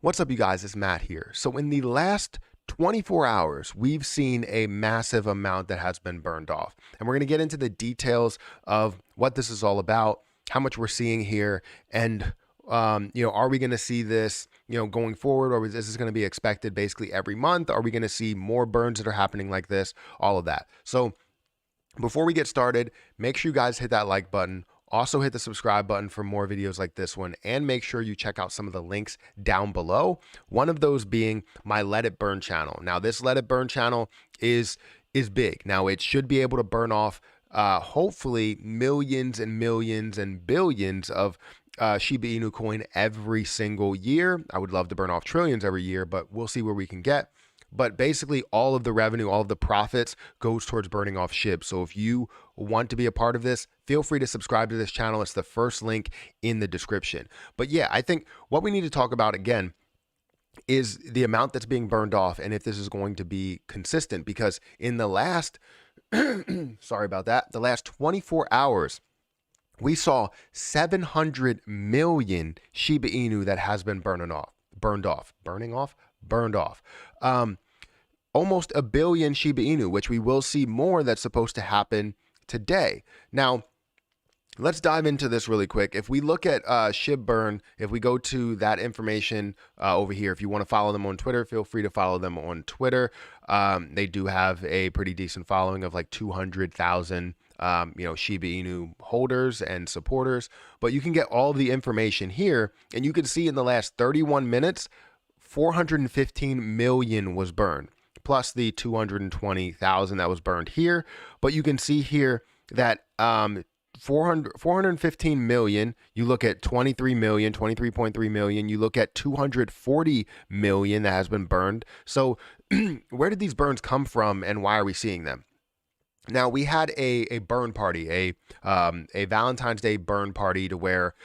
What's up, you guys? It's Matt here. So in the last 24 hours, we've seen a massive amount that has been burned off. And we're going to get into the details of what this is all about, how much we're seeing here, and are we going to see this, going forward, or is this going to be expected basically every month? Are we going to see more burns that are happening like this? All of that. So before we get started, make sure you guys hit that like button. Also hit the subscribe button for more videos like this one, and make sure you check out some of the links down below. One of those being my Let It Burn channel. Now this Let It Burn channel is big. Now it should be able to burn off hopefully millions and millions and billions of Shiba Inu coin every single year. I would love to burn off trillions every year, but we'll see where we can get. But basically all of the revenue, all of the profits goes towards burning off SHIB. So if you want to be a part of this, feel free to subscribe to this channel. It's the first link in the description. But yeah, I think what we need to talk about again is the amount that's being burned off and if this is going to be consistent, because in the last, sorry about that, the last 24 hours, we saw 700 million Shiba Inu that has been burned off. Almost a billion Shiba Inu, which we will see more that's supposed to happen today. Now, let's dive into this really quick. If we look at SHIB burn, if we go to that information over here, if you want to follow them on Twitter, feel free to follow them on Twitter. They do have a pretty decent following of like 200,000 Shiba Inu holders and supporters, but you can get all the information here, and you can see in the last 31 minutes, 415 million was burned, plus the 220,000 that was burned here. But you can see here that 415 million, you look at 23 million, 23.3 million, you look at 240 million that has been burned. So where did these burns come from and why are we seeing them? Now, we had a burn party, a Valentine's Day burn party to where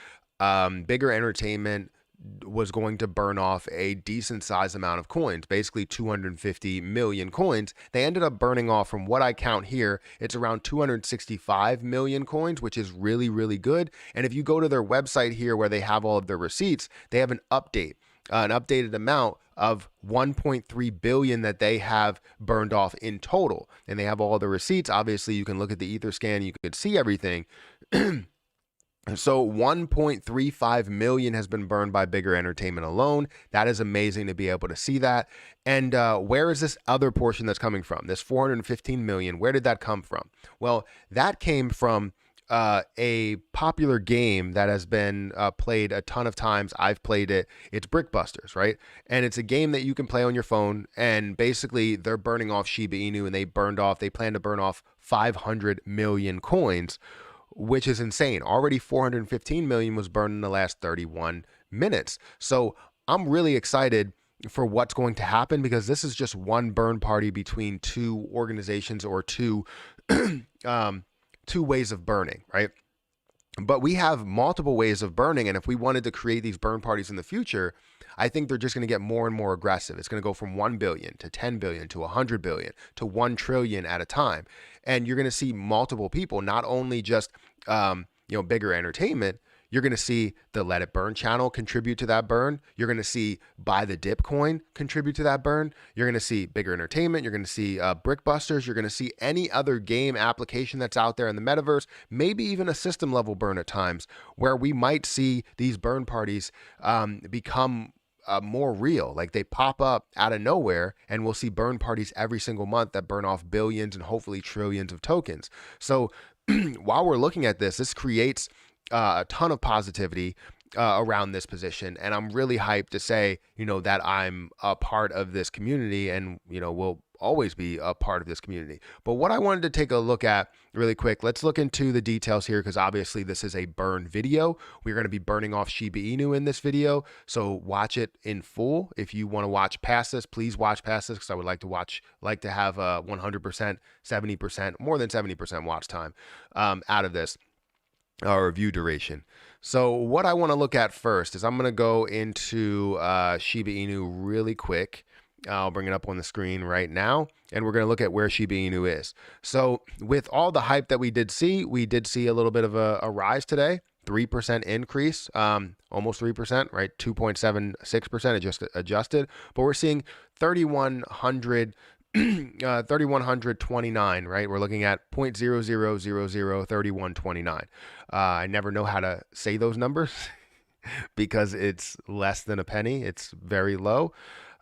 Bigger Entertainment was going to burn off a decent size amount of coins, basically 250 million coins. They ended up burning off, from what I count here, it's around 265 million coins, which is really, really good. And if you go to their website here where they have all of their receipts, they have an updated amount of 1.3 billion that they have burned off in total. And they have all the receipts. Obviously, you can look at the Etherscan, you could see everything. So 1.35 million has been burned by Bigger Entertainment alone. That is amazing to be able to see that. And where is this other portion that's coming from? This 415 million, where did that come from? Well, that came from a popular game that has been played a ton of times. I've played it. It's Brick Busters, right? And it's a game that you can play on your phone. And basically, they're burning off Shiba Inu, and they plan to burn off 500 million coins, which is insane. Already 415 million was burned in the last 31 minutes. So I'm really excited for what's going to happen, because this is just one burn party between two organizations, or two ways of burning, right? But we have multiple ways of burning, and if we wanted to create these burn parties in the future, I think they're just going to get more and more aggressive. It's going to go from 1 billion to 10 billion to 100 billion to 1 trillion at a time. And you're going to see multiple people, not only just, Bigger Entertainment. You're going to see the Let It Burn channel contribute to that burn. You're going to see Buy the Dip coin contribute to that burn. You're going to see Bigger Entertainment. You're going to see Brick Busters. You're going to see any other game application that's out there in the metaverse, maybe even a system level burn at times, where we might see these burn parties become more real. Like they pop up out of nowhere, and we'll see burn parties every single month that burn off billions and hopefully trillions of tokens. So while we're looking at this, this creates a ton of positivity around this position, and I'm really hyped to say, that I'm a part of this community, and will always be a part of this community. But what I wanted to take a look at really quick, let's look into the details here, because obviously this is a burn video. We're going to be burning off Shiba Inu in this video, so watch it in full. If you want to watch past this, please watch past this, because I would like to have 100%, 70%, more than 70% watch time out of this. Review duration. So what I want to look at first is I'm going to go into Shiba Inu really quick. I'll bring it up on the screen right now, and we're going to look at where Shiba Inu is. So with all the hype that we did see a little bit of a rise today. 3% increase, almost 3%, right? 2.76% adjusted, but we're seeing 3,100. 3,129, right? We're looking at 0.00003129. I never know how to say those numbers because it's less than a penny. It's very low.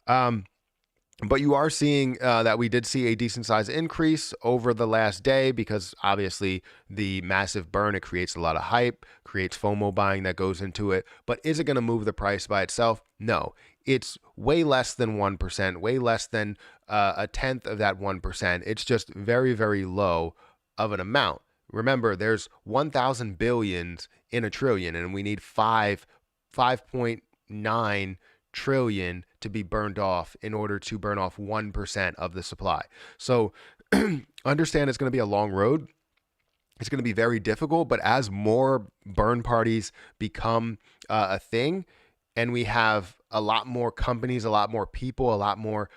But you are seeing that we did see a decent size increase over the last day because obviously the massive burn, it creates a lot of hype, creates FOMO buying that goes into it. But is it going to move the price by itself? No. It's way less than 1%, way less than a tenth of that 1%. It's just very, very low of an amount. Remember, there's 1,000 billions in a trillion, and we need 5.9 trillion to be burned off in order to burn off 1% of the supply. So understand it's going to be a long road. It's going to be very difficult, but as more burn parties become a thing, and we have a lot more companies, a lot more people, a lot more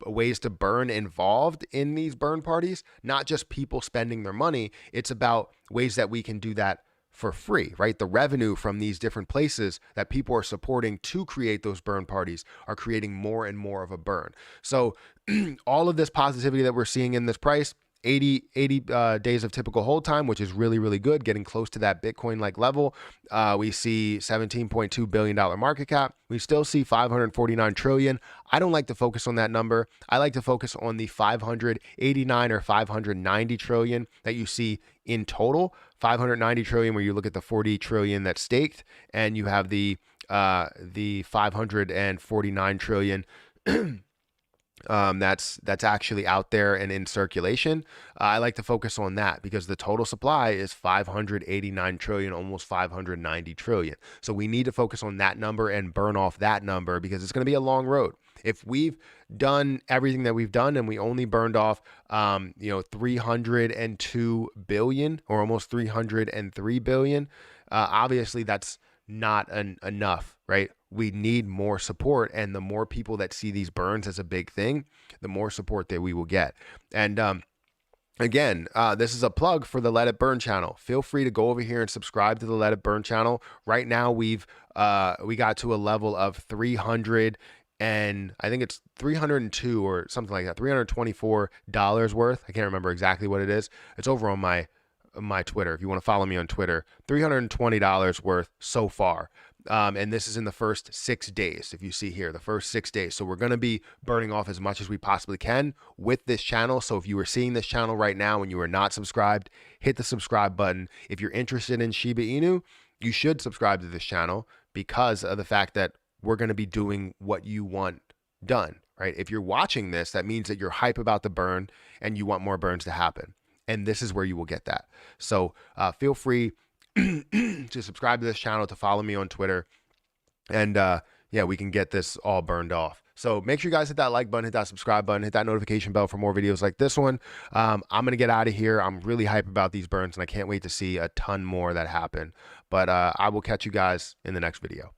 ways to burn involved in these burn parties, not just people spending their money, it's about ways that we can do that for free, right? The revenue from these different places that people are supporting to create those burn parties are creating more and more of a burn. So all of this positivity that we're seeing in this price, 80 days of typical hold time, which is really, really good, getting close to that Bitcoin-like level. We see $17.2 billion market cap. We still see 549 trillion. I don't like to focus on that number. I like to focus on the 589 or 590 trillion that you see in total. 590 trillion where you look at the 40 trillion that's staked, and you have the 549 trillion that's actually out there and in circulation. I like to focus on that because the total supply is 589 trillion, almost 590 trillion. So we need to focus on that number and burn off that number because it's going to be a long road. If we've done everything that we've done and we only burned off, 302 billion or almost 303 billion, obviously that's not enough, right? We need more support, and the more people that see these burns as a big thing, the more support that we will get. And again, this is a plug for the Let It Burn channel. Feel free to go over here and subscribe to the Let It Burn channel. Right now, we got to a level of 300, and I think it's 302 or something like that, $324 worth. I can't remember exactly what it is. It's over on my Twitter. If you want to follow me on Twitter, $320 worth so far. And this is in the first 6 days. If you see here, the first 6 days. So we're going to be burning off as much as we possibly can with this channel. So if you are seeing this channel right now and you are not subscribed, hit the subscribe button. If you're interested in Shiba Inu, you should subscribe to this channel because of the fact that we're going to be doing what you want done, right? If you're watching this, that means that you're hype about the burn and you want more burns to happen. And this is where you will get that. So feel free to subscribe to this channel, to follow me on Twitter. And yeah, we can get this all burned off. So make sure you guys hit that like button, hit that subscribe button, hit that notification bell for more videos like this one. I'm going to get out of here. I'm really hype about these burns, and I can't wait to see a ton more that happen. But I will catch you guys in the next video.